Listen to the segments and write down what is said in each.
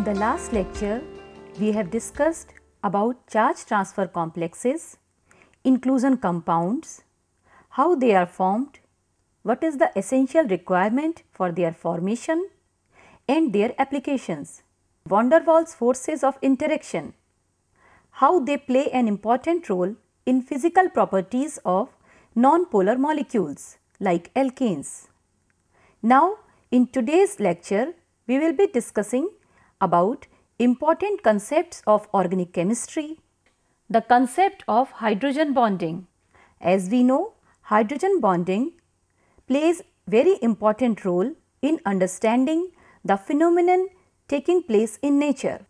the last lecture, we have discussed about charge transfer complexes, inclusion compounds, how they are formed, what is the essential requirement for their formation and their applications, van der Waals forces of interaction, how they play an important role in physical properties of non-polar molecules like alkanes. Now, in today's lecture, we will be discussing about important concepts of organic chemistry, the concept of hydrogen bonding. As we know, hydrogen bonding plays very important role in understanding the phenomenon taking place in nature.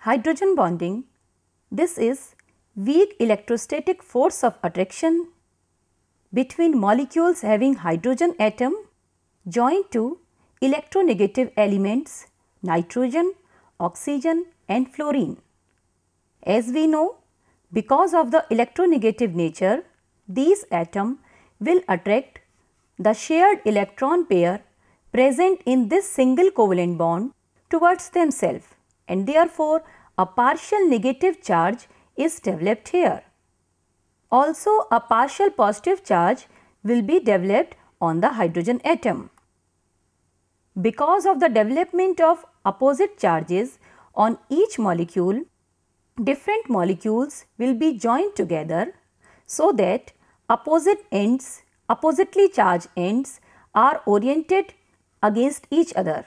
Hydrogen bonding, this is weak electrostatic force of attraction between molecules having hydrogen atom joined to electronegative elements nitrogen, oxygen and fluorine. As we know, because of the electronegative nature, these atoms will attract the shared electron pair present in this single covalent bond towards themselves, and therefore a partial negative charge is developed here. Also, a partial positive charge will be developed on the hydrogen atom. Because of the development of opposite charges on each molecule, different molecules will be joined together so that oppositely charged ends are oriented against each other.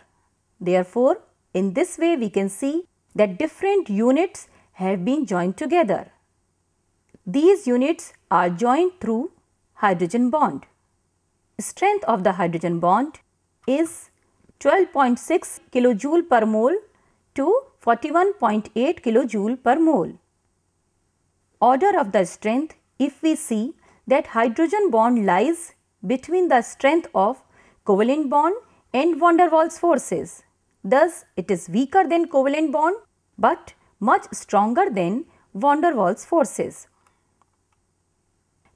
Therefore, in this way we can see that different units have been joined together. These units are joined through hydrogen bond. Strength of the hydrogen bond is 12.6 kilojoule per mole to 41.8 kilojoule per mole. Order of the strength, if we see that hydrogen bond lies between the strength of covalent bond and van der Waals forces. Thus, it is weaker than covalent bond but much stronger than van der Waals forces.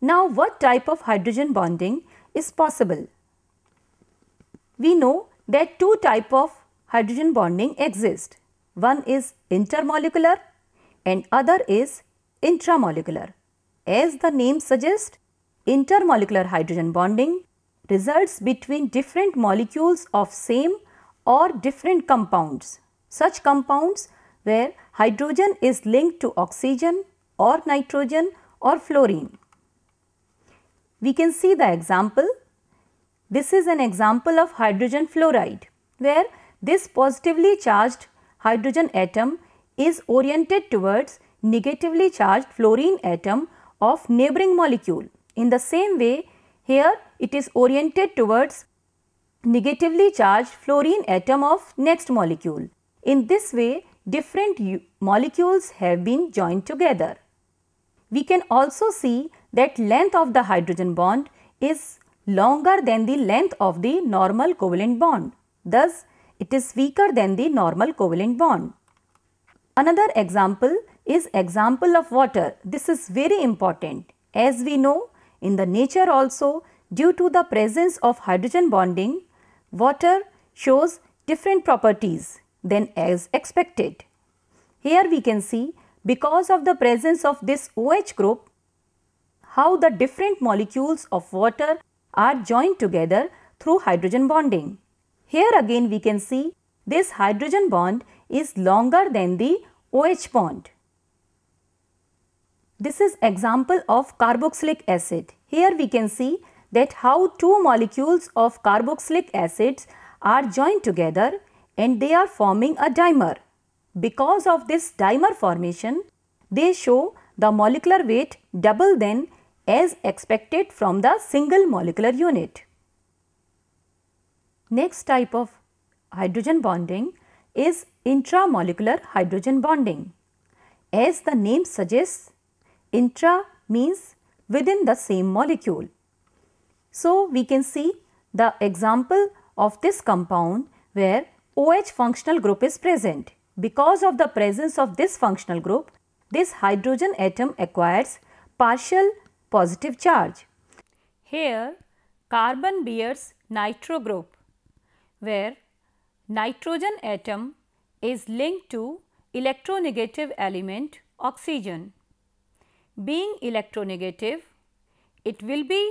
Now, what type of hydrogen bonding is possible? We know that two types of hydrogen bonding exist. One is intermolecular and other is intramolecular. As the name suggests, intermolecular hydrogen bonding results between different molecules of same or different compounds. Such compounds where hydrogen is linked to oxygen or nitrogen or fluorine. We can see the example. This is an example of hydrogen fluoride, where this positively charged hydrogen atom is oriented towards negatively charged fluorine atom of neighboring molecule. In the same way, here it is oriented towards negatively charged fluorine atom of next molecule. In this way, different molecules have been joined together. We can also see that length of the hydrogen bond is longer than the length of the normal covalent bond. Thus, it is weaker than the normal covalent bond. Another example is example of water. This is very important. As we know, in the nature also, due to the presence of hydrogen bonding, water shows different properties than as expected. Here we can see, because of the presence of this OH group, how the different molecules of water are joined together through hydrogen bonding. Here again we can see this hydrogen bond is longer than the OH bond. This is example of carboxylic acid. Here we can see that how two molecules of carboxylic acids are joined together and they are forming a dimer. Because of this dimer formation, they show the molecular weight double than as expected from the single molecular unit. Next type of hydrogen bonding is intramolecular hydrogen bonding. As the name suggests, intra means within the same molecule. So, we can see the example of this compound where OH functional group is present. Because of the presence of this functional group, this hydrogen atom acquires partial positive charge. Here, carbon bears nitro group, where nitrogen atom is linked to electronegative element oxygen. Being electronegative, it will be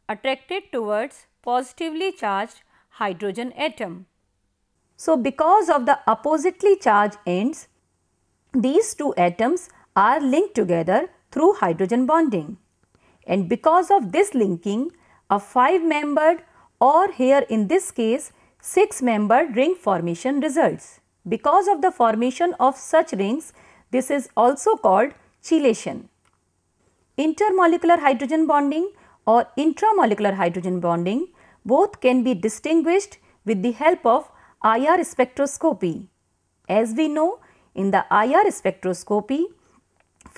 attracted towards positively charged hydrogen atom. So, because of the oppositely charged ends, these two atoms are linked together through hydrogen bonding, and because of this linking, a 5-membered or here in this case 6-membered ring formation results. Because of the formation of such rings, this is also called chelation. Intermolecular hydrogen bonding or intramolecular hydrogen bonding both can be distinguished with the help of IR spectroscopy. As we know, in the IR spectroscopy,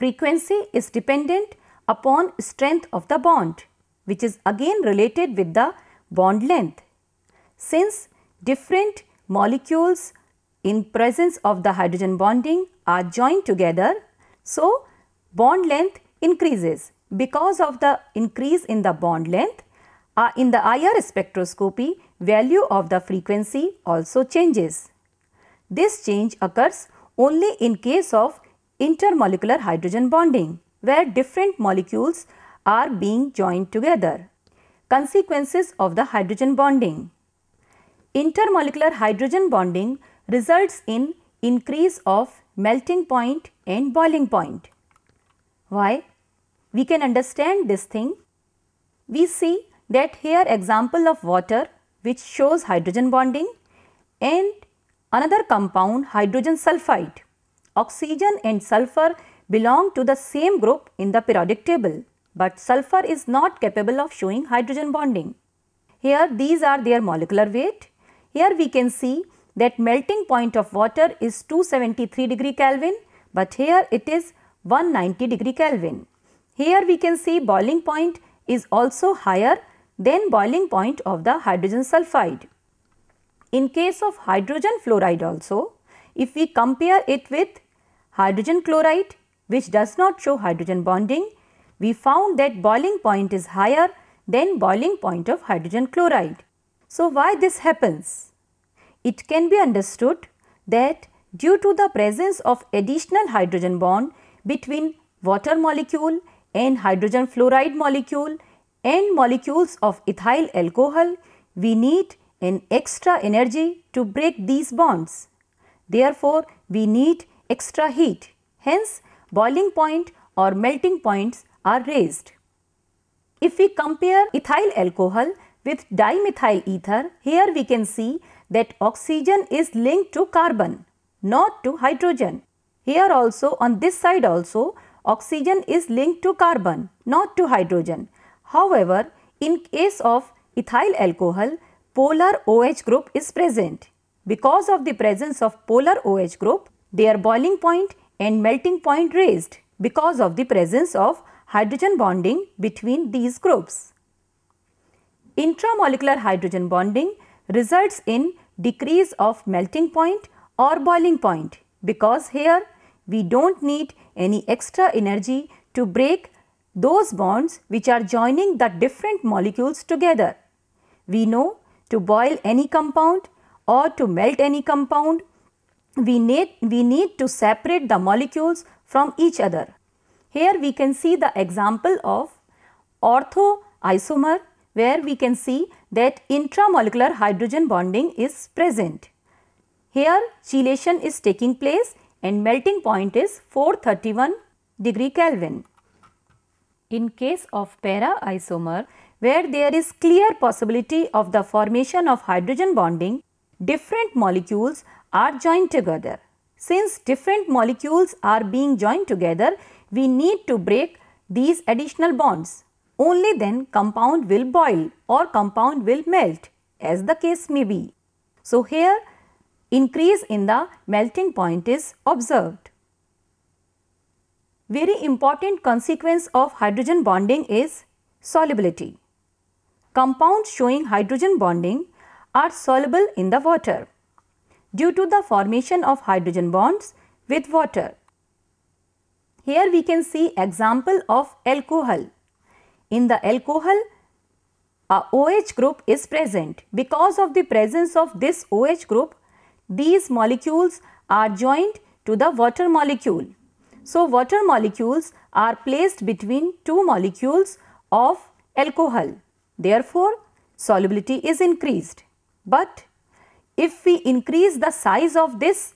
frequency is dependent upon strength of the bond, which is again related with the bond length. Since different molecules in presence of the hydrogen bonding are joined together, so bond length increases. Because of the increase in the bond length, in the IR spectroscopy, value of the frequency also changes. This change occurs only in case of intermolecular hydrogen bonding, where different molecules are being joined together. Consequences of the hydrogen bonding. Intermolecular hydrogen bonding results in increase of melting point and boiling point. Why? We can understand this thing. We see that here example of water which shows hydrogen bonding and another compound hydrogen sulfide. Oxygen and sulfur belong to the same group in the periodic table, but sulfur is not capable of showing hydrogen bonding. Here these are their molecular weight. Here we can see that melting point of water is 273 degree Kelvin, but here it is 190 degree Kelvin. Here we can see boiling point is also higher than boiling point of the hydrogen sulfide. In case of hydrogen fluoride also, if we compare it with hydrogen chloride, which does not show hydrogen bonding, we found that boiling point is higher than boiling point of hydrogen chloride. So, why this happens? It can be understood that due to the presence of additional hydrogen bond between water molecule and hydrogen fluoride molecule and molecules of ethyl alcohol, we need an extra energy to break these bonds. Therefore, we need extra heat. Hence, boiling point or melting points are raised. If we compare ethyl alcohol with dimethyl ether, here we can see that oxygen is linked to carbon, not to hydrogen. Here also, on this side also, oxygen is linked to carbon, not to hydrogen. However, in case of ethyl alcohol, polar OH group is present. Because of the presence of polar OH group, their boiling point and melting point raised because of the presence of hydrogen bonding between these groups. Intramolecular hydrogen bonding results in decrease of melting point or boiling point, because here we don't need any extra energy to break those bonds which are joining the different molecules together. We know to boil any compound or to melt any compound, we need to separate the molecules from each other. Here we can see the example of ortho isomer, where we can see that intramolecular hydrogen bonding is present. Here chelation is taking place and melting point is 431 degree Kelvin. In case of para isomer, where there is clear possibility of the formation of hydrogen bonding, different molecules are joined together. Since different molecules are being joined together, we need to break these additional bonds. Only then compound will boil or compound will melt, as the case may be. So, here increase in the melting point is observed. Very important consequence of hydrogen bonding is solubility. Compounds showing hydrogen bonding are soluble in the water due to the formation of hydrogen bonds with water. Here we can see example of alcohol. In the alcohol, a OH group is present. Because of the presence of this OH group, these molecules are joined to the water molecule. So, water molecules are placed between two molecules of alcohol. Therefore, solubility is increased. But if we increase the size of this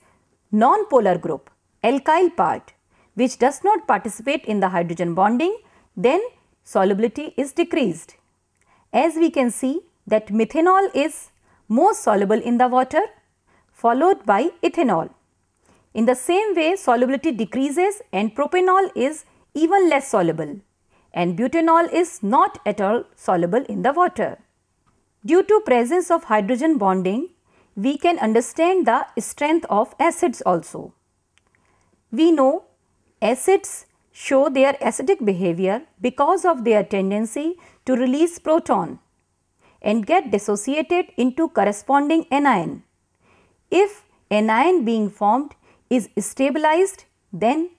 non-polar group, alkyl part, which does not participate in the hydrogen bonding, then solubility is decreased. As we can see that methanol is most soluble in the water, followed by ethanol. In the same way, solubility decreases and propanol is even less soluble and butanol is not at all soluble in the water. Due to presence of hydrogen bonding, we can understand the strength of acids also. We know acids show their acidic behavior because of their tendency to release proton and get dissociated into corresponding anion. If anion being formed is stabilized, then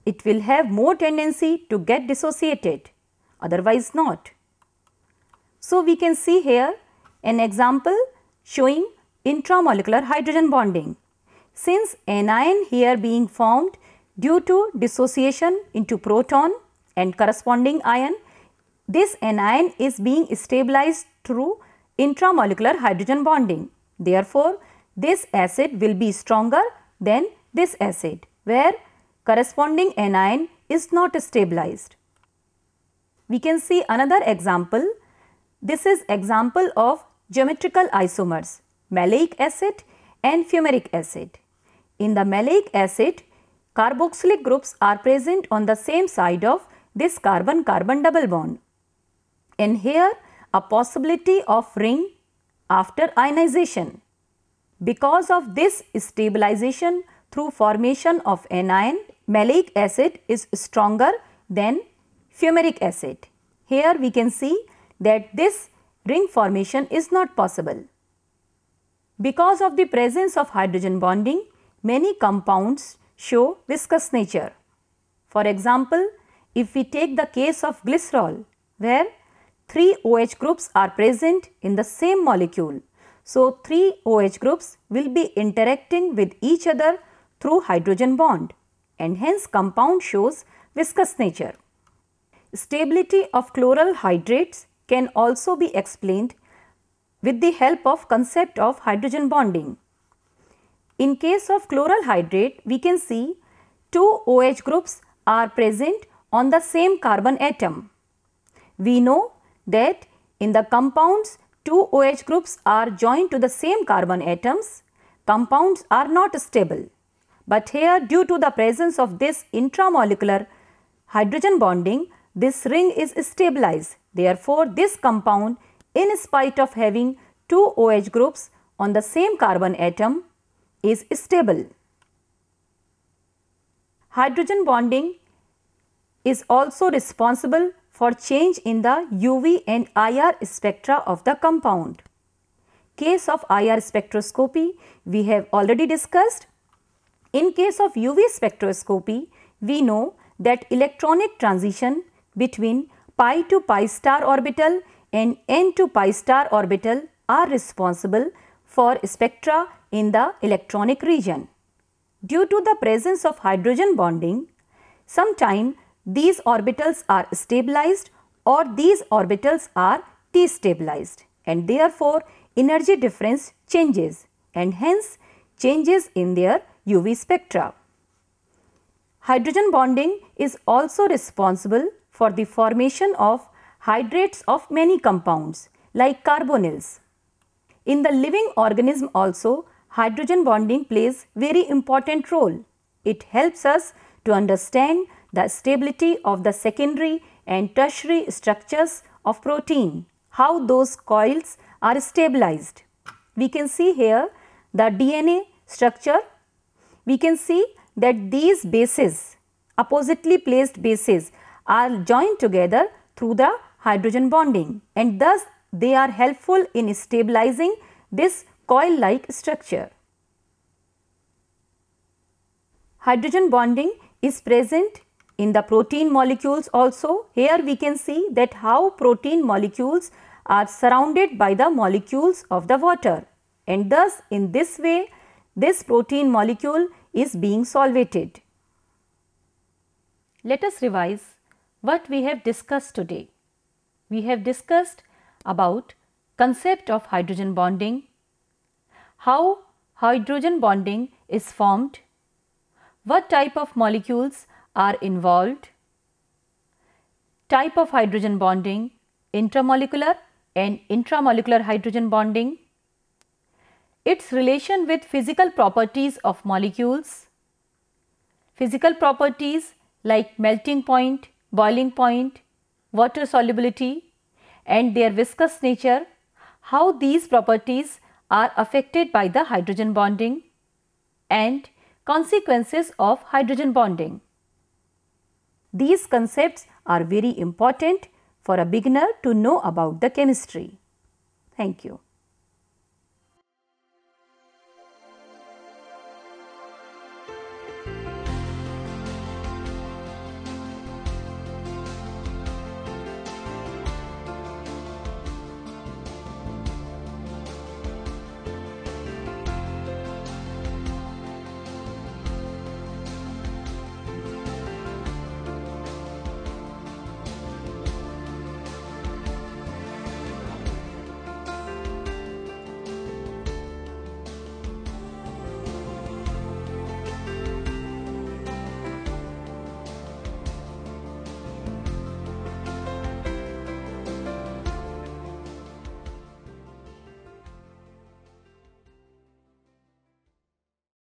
it will have more tendency to get dissociated, otherwise not. So, we can see here an example showing intramolecular hydrogen bonding. Since anion here being formed due to dissociation into proton and corresponding ion, this anion is being stabilized through intramolecular hydrogen bonding. Therefore, this acid will be stronger than this acid, where corresponding anion is not stabilized. We can see another example. This is example of geometrical isomers, maleic acid and fumaric acid. In the maleic acid, carboxylic groups are present on the same side of this carbon-carbon double bond. And here a possibility of ring after ionization. Because of this stabilization through formation of anion, maleic acid is stronger than fumaric acid. Here we can see that this ring formation is not possible. Because of the presence of hydrogen bonding, many compounds show viscous nature. For example, if we take the case of glycerol, where 3 OH groups are present in the same molecule. So, 3 OH groups will be interacting with each other through hydrogen bond and hence compound shows viscous nature. Stability of chloral hydrates can also be explained with the help of concept of hydrogen bonding. In case of chloral hydrate, we can see 2 OH groups are present on the same carbon atom. We know that in the compounds 2 OH groups are joined to the same carbon atoms, compounds are not stable. But here, due to the presence of this intramolecular hydrogen bonding, this ring is stabilized. Therefore, this compound, in spite of having 2 OH groups on the same carbon atom, is stable. Hydrogen bonding is also responsible for change in the UV and IR spectra of the compound. Case of IR spectroscopy we have already discussed. In case of UV spectroscopy, we know that electronic transition between pi to pi star orbital and n to pi star orbital are responsible for spectra in the electronic region. Due to the presence of hydrogen bonding, sometimes these orbitals are stabilized or these orbitals are destabilized and therefore energy difference changes and hence changes in their UV spectra. Hydrogen bonding is also responsible for the formation of hydrates of many compounds like carbonyls. In the living organism also, hydrogen bonding plays very important role. It helps us to understand the stability of the secondary and tertiary structures of protein, how those coils are stabilized. We can see here the DNA structure. We can see that these bases, oppositely placed bases, are joined together through the hydrogen bonding and thus they are helpful in stabilizing this coil-like structure. Hydrogen bonding is present in the protein molecules also. Here we can see that how protein molecules are surrounded by the molecules of the water and thus in this way this protein molecule is being solvated. Let us revise what we have discussed today. We have discussed about concept of hydrogen bonding, how hydrogen bonding is formed, what type of molecules are involved, type of hydrogen bonding, intermolecular and intramolecular hydrogen bonding, its relation with physical properties of molecules, physical properties like melting point, boiling point, water solubility and their viscous nature, how these properties are affected by the hydrogen bonding, and consequences of hydrogen bonding. These concepts are very important for a beginner to know about the chemistry. Thank you.